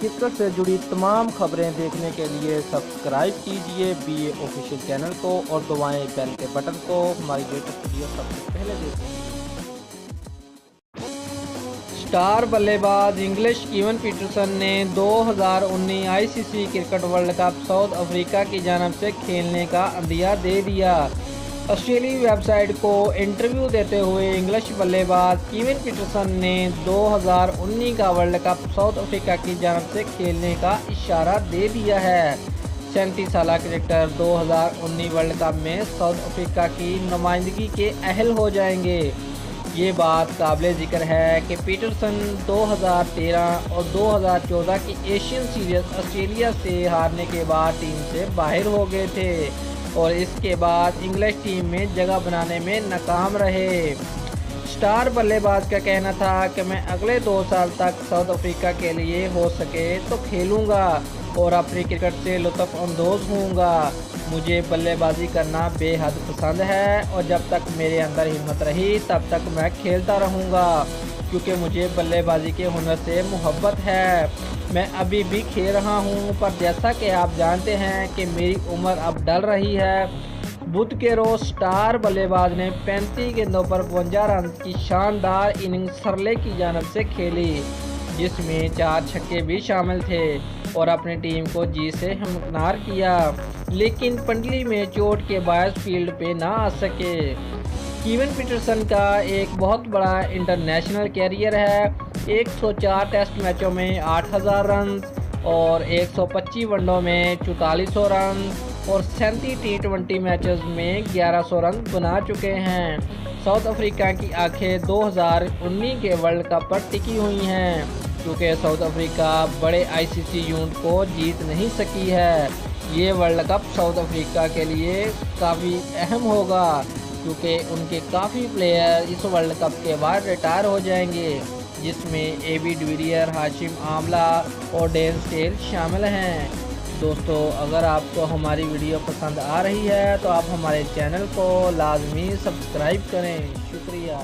Cricket سے جڑی تمام خبریں دیکھنے کے لیے سبسکرائب کیجئے BA آفیشیل چینل کو اور دبائیں بیل کے بٹن کو ہماری لیٹسٹ ویڈیو سب سے پہلے دیکھیں۔ سٹار بلے باز انگلش کیون پیٹرسن نے 2019 ICC cricket world cup South Africa کی جانب سے کھیلنے کا عندیہ دے دیا۔ آسٹریلوی ویب سائٹ کو انٹرویو دیتے ہوئے انگلش بلے باز کیون پیٹرسن نے 2019 کا ورلڈ کپ ساؤتھ افریقہ کی جانب سے کھیلنے کا اشارہ دے دیا ہے۔ 37 سالہ کرکٹر 2019 ورلڈ کپ میں ساؤتھ افریقہ کی نمائندگی کے اہل ہو جائیں گے۔ یہ بات قابل ذکر ہے کہ پیٹرسن 2013 اور 2014 کی ایشین سیریز آسٹریلیا سے ہارنے کے بعد ٹیم سے باہر ہو گئے تھے اور اس کے بعد انگلش ٹیم میں جگہ بنانے میں ناکام رہے۔ سٹار بلے باز کا کہنا تھا کہ میں اگلے 2 سال تک ساؤتھ افریقہ کے لیے ہو سکے تو کھیلوں گا اور اپنی کرکٹ سے لطف اندوز ہوں گا۔ مجھے بلے بازی کرنا بے حد پسند ہے اور جب تک میرے اندر ہمت رہی تب تک میں کھیلتا رہوں گا کیونکہ مجھے بلے بازی کے ہنر سے محبت ہے۔ میں ابھی بھی کھیل رہا ہوں پر جیسا کہ آپ جانتے ہیں کہ میری عمر اب ڈل رہی ہے۔ بدھ کے روز سٹار بلے باز نے 35 گیندوں پر 52 رنز کی شاندار اننگ سرلے کی جانب سے کھیلی جس میں 4 چھکے بھی شامل تھے اور اپنی ٹیم کو جیت سے ہمکنار کیا، لیکن پنڈلی میں چوٹ کے باعث فیلڈ پہ نہ آ سکے۔ کیون پیٹرسن کا ایک بہت بڑا انٹرنیشنل کیریئر ہے۔ 104 ٹیسٹ میچوں میں 8000 رنز اور 125 ون ڈوں میں 4400 رنز اور 37 T20 میچز میں 1100 رنز بنا چکے ہیں۔ ساؤتھ افریقہ کی آنکھیں 2019 کے ورلڈ کپ پر ٹکی ہوئی ہیں کیونکہ ساؤتھ افریقہ بڑے ICC یونٹ کو جیت نہیں سکی ہے۔ یہ ورلڈ کپ ساؤتھ افریقہ کے لیے کافی اہم ہوگا کیونکہ ان کے کافی پلیئر اس ورلڈ کپ کے بعد ریٹائر ہو جائیں گے جس میں AB ڈویلیئر، ہاشم آملہ اور ڈین سٹیل شامل ہیں۔ دوستو، اگر آپ کو ہماری ویڈیو پسند آ رہی ہے تو آپ ہمارے چینل کو لازمی سبسکرائب کریں۔ شکریہ۔